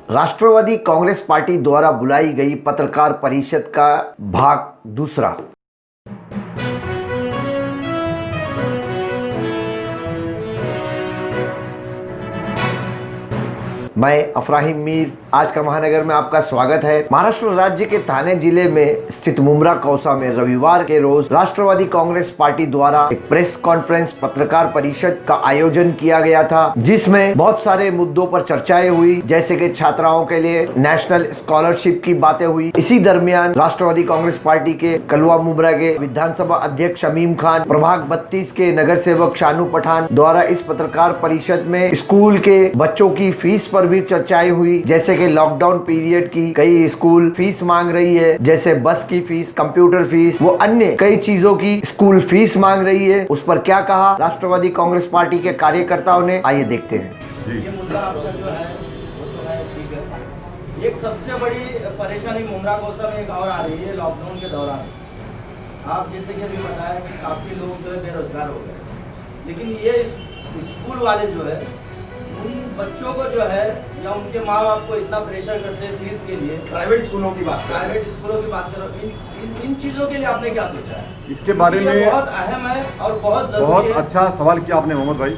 राष्ट्रवादी Congress party द्वारा बुलाई गई पत्रकार परिषद का भाग दूसरा। मैं अफराहिम मीर, आज का महानगर में आपका स्वागत है। महाराष्ट्र राज्य के थाने जिले में स्थित मुंब्रा कौसा में रविवार के रोज राष्ट्रवादी कांग्रेस पार्टी द्वारा एक प्रेस कॉन्फ्रेंस पत्रकार परिषद का आयोजन किया गया था, जिसमें बहुत सारे मुद्दों पर चर्चाएं हुई, जैसे कि छात्राओं के लिए नेशनल स्कॉलरशिप की बातें हुई। इसी दरमियान राष्ट्रवादी कांग्रेस पार्टी के कलवा मुंब्रा के विधानसभा अध्यक्ष शमीम खान, प्रभाग 32 के नगर सेवक शानू पठान द्वारा इस पत्रकार परिषद में स्कूल के बच्चों की फीस पर भी चर्चाएं हुई, जैसे कि लॉकडाउन पीरियड की कई स्कूल फीस मांग रही है, जैसे बस की फीस, कंप्यूटर फीस, वो अन्य कई चीजों की स्कूल फीस मांग रही है। उस पर क्या कहा राष्ट्रवादी कांग्रेस पार्टी के कार्यकर्ताओं ने, आइए देखते हैं। ये मुद्दा आपका जो है वो तो है, ठीक है। एक सबसे बड़ी परेशानी मुंब्रा कौसा में एक और आ रही है लॉकडाउन के दौरान। आप जैसे कि अभी बताया कि काफी लोग जो है बेरोजगार हो गए, लेकिन ये स्कूल वाले जो है उन बच्चों को जो है या उनके माँ बाप को इतना प्रेशर करते हैं फीस के लिए। प्राइवेट स्कूलों की बात करो, इन चीजों के लिए आपने क्या सोचा है? इसके बारे में बहुत अहम है और बहुत अच्छा सवाल किया आपने मोहम्मद भाई।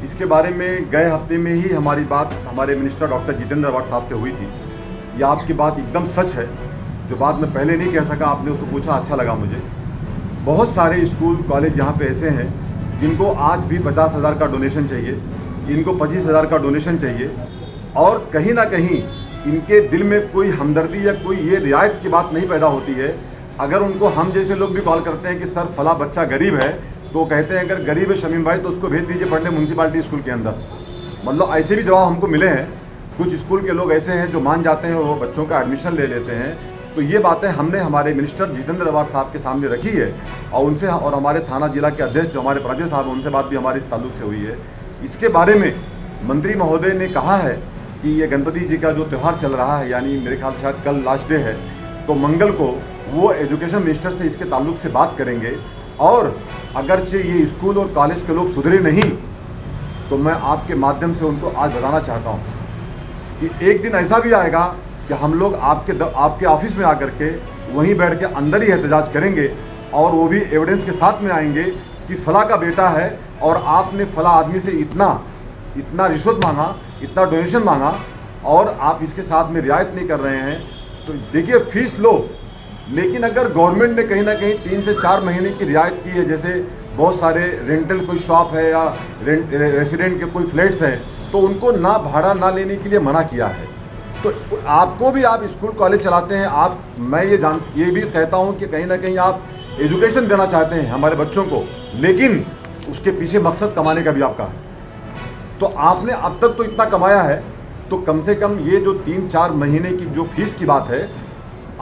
इसके बारे में गए हफ्ते में ही हमारी बात हमारे मिनिस्टर डॉक्टर जितेंद्र अवाड साहब से हुई थी। ये आपकी बात एकदम सच है। जो बात मैं पहले नहीं कह सका, आपने उसको पूछा, अच्छा लगा मुझे। बहुत सारे स्कूल कॉलेज यहाँ पे ऐसे हैं जिनको आज भी 50,000 का डोनेशन चाहिए, इनको 25,000 का डोनेशन चाहिए, और कहीं ना कहीं इनके दिल में कोई हमदर्दी या कोई ये रियायत की बात नहीं पैदा होती है। अगर उनको हम जैसे लोग भी कॉल करते हैं कि सर फला बच्चा गरीब है, तो कहते हैं अगर गरीब है शमीम भाई तो उसको भेज दीजिए पढ़ने म्यूनसिपालिटी स्कूल के अंदर। मतलब ऐसे भी जवाब हमको मिले हैं। कुछ स्कूल के लोग ऐसे हैं जो मान जाते हैं, वो बच्चों का एडमिशन ले लेते हैं। तो ये बातें हमने हमारे मिनिस्टर जितेंद्र अवाड साहब के सामने रखी है, और उनसे और हमारे थाना जिला के अध्यक्ष जो हमारे प्राजय साहब हैं, उनसे बात भी हमारे इस ताल्लुक से हुई है। इसके बारे में मंत्री महोदय ने कहा है कि ये गणपति जी का जो त्यौहार चल रहा है, यानी मेरे ख्याल शायद कल लास्ट डे है, तो मंगल को वो एजुकेशन मिनिस्टर से इसके ताल्लुक से बात करेंगे। और अगरचे ये स्कूल और कॉलेज के लोग सुधरे नहीं, तो मैं आपके माध्यम से उनको आज बताना चाहता हूँ कि एक दिन ऐसा भी आएगा कि हम लोग आपके ऑफिस में आकर के वहीं बैठ के अंदर ही एहतजाज करेंगे, और वो भी एविडेंस के साथ में आएंगे कि फला का बेटा है और आपने फला आदमी से इतना रिश्वत मांगा, इतना डोनेशन मांगा, और आप इसके साथ में रियायत नहीं कर रहे हैं। तो देखिए, फीस लो, लेकिन अगर गवर्नमेंट ने कहीं ना कहीं 3 से 4 महीने की रियायत की है, जैसे बहुत सारे रेंटल कोई शॉप है या रेसिडेंट के कोई फ्लैट्स हैं, तो उनको ना भाड़ा ना लेने के लिए मना किया है। तो आपको भी, आप स्कूल कॉलेज चलाते हैं, मैं ये भी कहता हूँ कि कहीं ना कहीं आप एजुकेशन देना चाहते हैं हमारे बच्चों को, लेकिन उसके पीछे मकसद कमाने का भी आपका है। तो आपने अब तक तो इतना कमाया है, तो कम से कम ये जो 3-4 महीने की जो फीस की बात है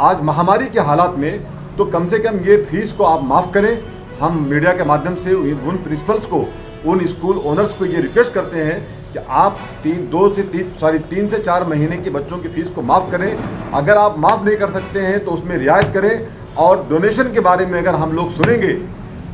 आज महामारी के हालात में, तो कम से कम ये फीस को आप माफ़ करें। हम मीडिया के माध्यम से उन प्रिंसिपल्स को, उन स्कूल ओनर्स को ये रिक्वेस्ट करते हैं कि आप 3 से 4 महीने के बच्चों की फ़ीस को माफ़ करें। अगर आप माफ़ नहीं कर सकते हैं तो उसमें रियायत करें, और डोनेशन के बारे में अगर हम लोग सुनेंगे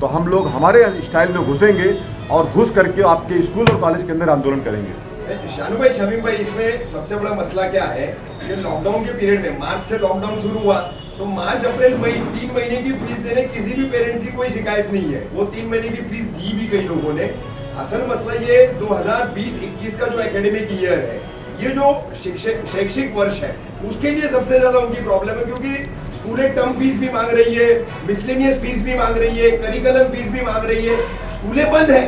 तो हम लोग हमारे स्टाइल में घुसेंगे और घुस करके आपके स्कूल और कॉलेज के अंदर आंदोलन करेंगे। शानू भाई, शमीम भाई, इसमें सबसे बड़ा मसला क्या है कि लॉकडाउन के पीरियड में, मार्च से लॉकडाउन शुरू हुआ, तो मार्च अप्रैल मई 3 महीने की फीस देने किसी भी पेरेंट्स की कोई शिकायत नहीं है। वो 3 महीने की फीस दी भी कई लोगों ने। असल मसला ये 2020-21 का जो एकेडमिक ईयर है, ये जो शैक्षिक वर्ष है, उसके लिए सबसे ज्यादा उनकी प्रॉब्लम है, क्योंकि स्कूलें टर्म फीस भी मांग रही है, मिसलेनियस फीस भी मांग रही है, करिकुलम फीस भी मांग रही है। स्कूलें बंद है,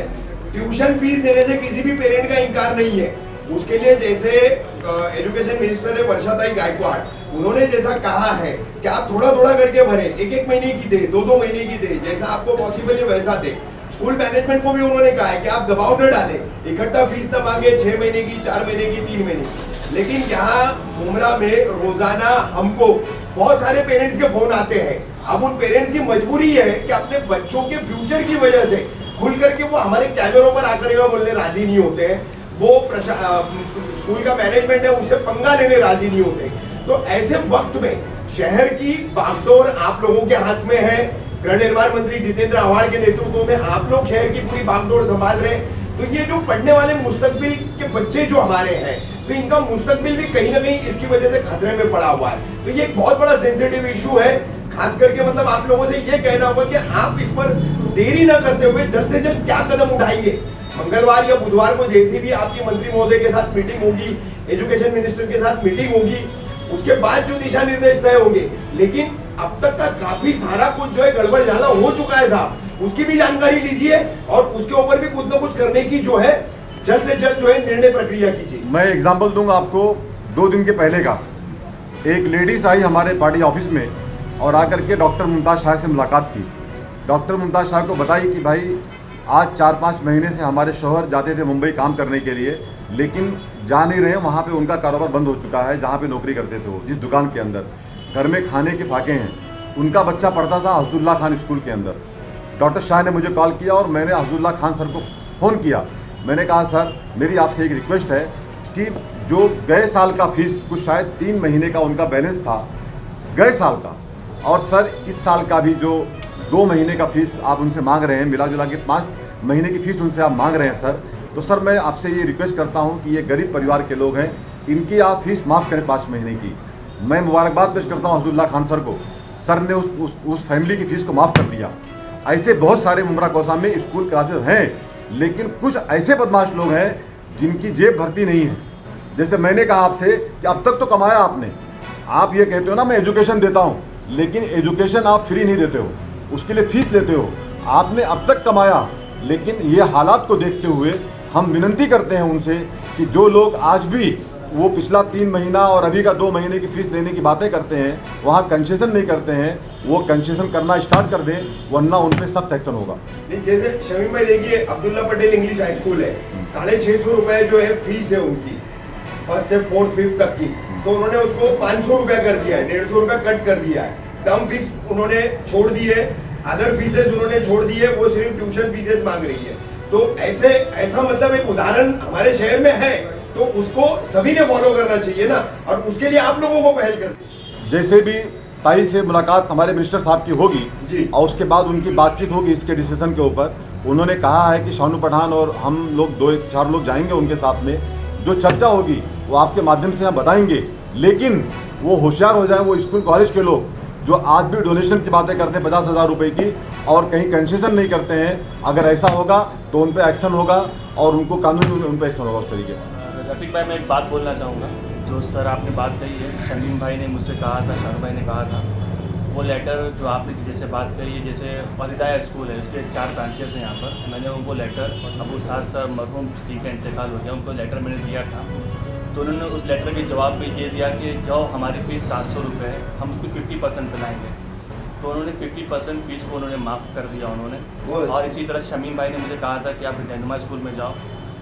ट्यूशन फीस देने से किसी भी पेरेंट का इनकार नहीं है। उसके लिए जैसे एजुकेशन मिनिस्टर है वर्षाताई गायकवाड़, उन्होंने जैसा कहा है कि आप थोड़ा थोड़ा करके भरें, 1-1 महीने की दे, 2-2 महीने की दे, जैसा आपको पॉसिबल है वैसा दे। स्कूल मैनेजमेंट को भी उन्होंने कहा है कि आप दबाव न डालें, इकट्ठा फीस न मांगे 6 महीने की, 4 महीने की, 3 महीने की। लेकिन यहाँ मुंब्रा में रोजाना हमको बहुत सारे पेरेंट्स के फोन आते हैं। अब उन पेरेंट्स की मजबूरी है कि अपने बच्चों के फ्यूचर की वजह से खुल करके वो हमारे कैमरों पर आकर बोलने राजी नहीं होते हैं। वो स्कूल का मैनेजमेंट है, उससे पंगा लेने राजी नहीं होते। तो ऐसे वक्त में शहर की बागडोर आप लोगों के हाथ में है। गृह निर्माण मंत्री जितेंद्र अवाड के नेतृत्व में आप लोग शहर की पूरी बागडोर संभाल रहे हैं। तो ये जो पढ़ने वाले मुस्तकबिल के बच्चे जो हमारे हैं, तो इनका मुस्तकबिल भी कहीं ना कहीं इसकी वजह से खतरे में पड़ा हुआ है। तो ये एक बहुत बड़ा सेंसिटिव इशू है, खास करके मतलब आप लोगों से ये कहना होगा कि आप इस पर देरी ना करते हुए जल्द से जल्द क्या कदम उठाएंगे। मंगलवार या बुधवार को जैसे भी आपकी मंत्री महोदय के साथ मीटिंग होगी, एजुकेशन मिनिस्टर के साथ मीटिंग होगी, उसके बाद जो दिशा निर्देश तय होंगे, लेकिन अब तक का काफी सारा कुछ जो है गड़बड़ झाला हो चुका है साहब, उसकी भी जानकारी लीजिए और उसके ऊपर भी कुछ ना कुछ करने की जो है जल्द से जल्द जो है निर्णय प्रक्रिया कीजिए। मैं एग्जाम्पल दूंगा आपको। 2 दिन के पहले का एक लेडीज आई हमारे पार्टी ऑफिस में और आकर के डॉक्टर मुमताज़ शाह से मुलाकात की। डॉक्टर मुमताज़ शाह को बताई कि भाई आज 4-5 महीने से हमारे शौहर जाते थे मुंबई काम करने के लिए, लेकिन जा नहीं रहे, वहाँ पे उनका कारोबार बंद हो चुका है जहाँ पे नौकरी करते थे वो, जिस दुकान के अंदर घर में खाने के फाके हैं। उनका बच्चा पढ़ता था हफ्जुल्लाह खान स्कूल के अंदर। डॉक्टर शाह ने मुझे कॉल किया और मैंने हफ्जुल्लाह खान सर को फ़ोन किया। मैंने कहा सर मेरी आपसे एक रिक्वेस्ट है कि जो गए साल का फीस, कुछ शायद 3 महीने का उनका बैलेंस था गए साल का, और सर इस साल का भी जो 2 महीने का फीस आप उनसे मांग रहे हैं, मिला जुला के 5 महीने की फ़ीस उनसे आप मांग रहे हैं सर, तो सर मैं आपसे ये रिक्वेस्ट करता हूँ कि ये गरीब परिवार के लोग हैं, इनकी आप फ़ीस माफ़ करें 5 महीने की। मैं मुबारकबाद पेश करता हूँ हफ्जुल्लाह खान सर को, सर ने उस फैमिली की फ़ीस को माफ़ कर दिया। ऐसे बहुत सारे मुमरा कौसा में स्कूल क्लासेस हैं, लेकिन कुछ ऐसे बदमाश लोग हैं जिनकी जेब भरती नहीं है। जैसे मैंने कहा आपसे कि अब तक तो कमाया आपने, आप ये कहते हो ना मैं एजुकेशन देता हूँ, लेकिन एजुकेशन आप फ्री नहीं देते हो, उसके लिए फ़ीस लेते हो। आपने अब तक कमाया, लेकिन ये हालात को देखते हुए हम विनती करते हैं उनसे कि जो लोग आज भी वो पिछला 3 महीना और अभी का 2 महीने की फ़ीस लेने की बातें करते हैं, वहाँ कंसेशन नहीं करते हैं, वो कंसेशन करना स्टार्ट कर दें, वरना उन पर सख्त एक्शन होगा। नहीं, जैसे शमीम भाई देखिए, Abdullah Patel English high school है, 650 रुपए जो है फीस है उनकी, 1st से 4th 5th तक की, तो उन्होंने उसको 500 रुपया कर दिया है, 150 रुपया कट कर दिया है। टर्म फीस उन्होंने छोड़ दी है, अदर फीसेस उन्होंने छोड़ दी है, वो सिर्फ ट्यूशन फीसेस मांग रही है। तो ऐसा मतलब एक उदाहरण हमारे शहर में है, तो उसको सभी ने फॉलो करना चाहिए ना, और उसके लिए आप लोगों को पहल करते। जैसे भी ताई से मुलाकात हमारे मिनिस्टर साहब की होगी जी, और उसके बाद उनकी बातचीत होगी इसके डिसीजन के ऊपर, उन्होंने कहा है कि शानू पठान और हम लोग 2-4 लोग जाएंगे उनके साथ में, जो चर्चा होगी वो आपके माध्यम से यहाँ बताएंगे। लेकिन वो होशियार हो जाए वो स्कूल कॉलेज के लोग जो आज भी डोनेशन की बातें करते हैं 50,000 रुपये की और कहीं कंसेशन नहीं करते हैं। अगर ऐसा होगा तो उन पर एक्शन होगा और उनको कानूनी उन पर एक्शन होगा उस तरीके से। रफीक भाई, मैं एक बात बोलना चाहूँगा। जो सर आपने बात कही है, शमीम भाई ने मुझसे कहा था, शानू भाई ने कहा था, वो लेटर जो आपने जैसे बात कही है, जैसे वलिदाया स्कूल है, उसके 4 ब्रांचेस हैं यहाँ पर, मैंने उनको लेटर, अबू साद सर मरहूम जी का इंतकाल हो गया, उनको लेटर मैंने दिया था, तो उन्होंने उस लेटर के जवाब में ये दिया कि जो हमारी फ़ीस 700 रुपये है, हम उसको 50% बनाएंगे। तो उन्होंने 50% फ़ीस को उन्होंने माफ़ कर दिया उन्होंने। और इसी तरह शमीम भाई ने मुझे कहा था कि आप रहनुमा स्कूल में जाओ,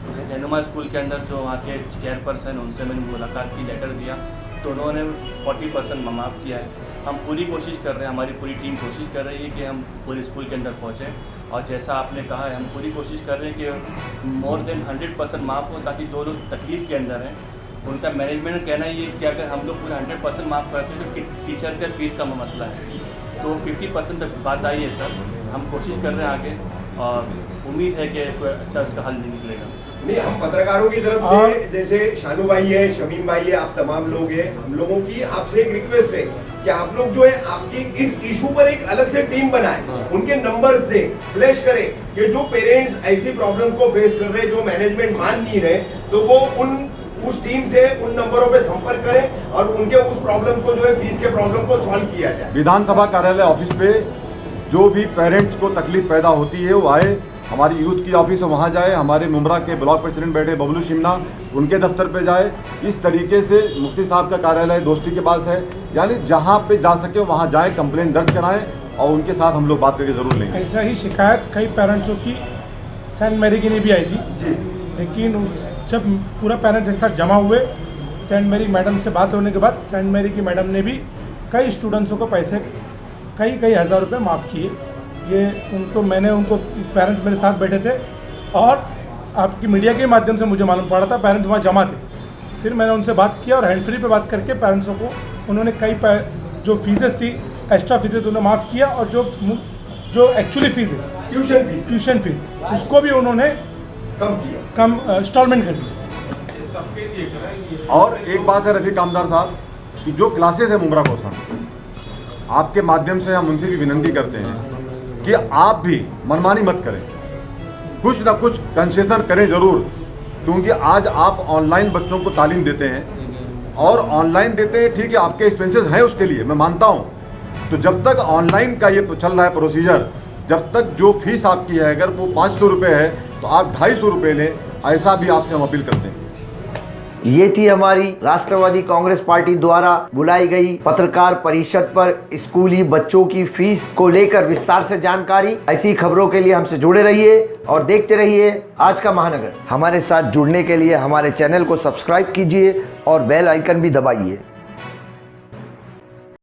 तो रहनुमा स्कूल के अंदर जो वहाँ के चेयरपर्सन, उनसे मैंने मुलाकात की, लेटर दिया, तो उन्होंने 40% माफ़ किया है। हम पूरी कोशिश कर रहे हैं, हमारी पूरी टीम कोशिश कर रही है कि हम पूरे स्कूल के अंदर पहुँचें, और जैसा आपने कहा है हम पूरी कोशिश कर रहे हैं कि मोर देन 100% माफ़ हो, ताकि जो लोग तकलीफ़ के अंदर हैं उनका मैनेजमेंट कहना ये कि अगर हम लोग पूरा 100% माफ़ करते हैं तो टीचर का फीस का मसला है, तो 50% तक बात आई है सर। हम कोशिश कर रहे हैं आगे, और उम्मीद है कि कोई अच्छा इसका हल निकलेगा। नहीं, हम पत्रकारों की तरफ से, जैसे शानू भाई है, शमीम भाई है, आप तमाम लोग हैं, हम लोगों की आपसे एक रिक्वेस्ट है कि आप लोग जो है आपकी इस इशू पर एक अलग से टीम बनाएं, उनके नंबर्स से फ्लैश करें कि जो पेरेंट्स ऐसी प्रॉब्लम को फेस कर रहे हैं, जो मैनेजमेंट मान नहीं रहे, तो वो उस टीम से उन नंबरों पे संपर्क करें और उनके उस प्रॉब्लम्स को जो है फीस के प्रॉब्लम को सॉल्व किया जाए। विधानसभा कार्यालय ऑफिस पे जो भी पेरेंट्स को तकलीफ पैदा होती है वो आए, हमारी यूथ की ऑफिस है वहाँ जाए, हमारे मुमरा के ब्लॉक प्रेसिडेंट बैठे बबलू शिमना, उनके दफ्तर पे जाए। इस तरीके से मुफ्ती साहब का कार्यालय दोस्ती के पास है, यानी जहाँ पे जा सके वहाँ जाए, कंप्लेन दर्ज कराएं और उनके साथ हम लोग बात करके ज़रूर लेंगे। ऐसा ही शिकायत कई पेरेंट्सों की सेंट मैरी की ने भी आई थी जी, लेकिन जब पूरा पेरेंट्स एक साथ जमा हुए, सेंट मैरी मैडम से बात होने के बाद सेंट मैरी की मैडम ने भी कई स्टूडेंट्सों को पैसे कई हज़ार रुपये माफ़ किए। ये मैंने उनको पेरेंट्स मेरे साथ बैठे थे और आपकी मीडिया के माध्यम से मुझे मालूम पड़ा था, पेरेंट्स वहाँ जमा थे। फिर मैंने उनसे बात किया और हैंड फ्री पे बात करके पेरेंट्सों को उन्होंने जो फीसेस थी, एक्स्ट्रा फीसेस उन्होंने माफ़ किया, और जो एक्चुअली फ़ीस है ट्यूशन फीस उसको भी उन्होंने कम किया, कम इंस्टॉलमेंट कर दिया। सबके लिए और एक बात है रफ़ीक आमदार साहब कि जो क्लासेस है मुमरा कौसा, आपके माध्यम से हम उनसे भी विनती करते हैं कि आप भी मनमानी मत करें, कुछ ना कुछ कंसेशन करें ज़रूर, क्योंकि आज आप ऑनलाइन बच्चों को तालीम देते हैं और ऑनलाइन देते हैं, ठीक है आपके एक्सपेंसेस हैं उसके लिए मैं मानता हूँ। तो जब तक ऑनलाइन का ये चल रहा है प्रोसीजर, जब तक जो फीस आपकी है अगर वो 500 रुपये है तो आप 250 रुपये लें, ऐसा भी आपसे हम अपील करते हैं। ये थी हमारी राष्ट्रवादी कांग्रेस पार्टी द्वारा बुलाई गई पत्रकार परिषद पर स्कूली बच्चों की फीस को लेकर विस्तार से जानकारी। ऐसी खबरों के लिए हमसे जुड़े रहिए और देखते रहिए आज का महानगर। हमारे साथ जुड़ने के लिए हमारे चैनल को सब्सक्राइब कीजिए और बेल आइकन भी दबाइए।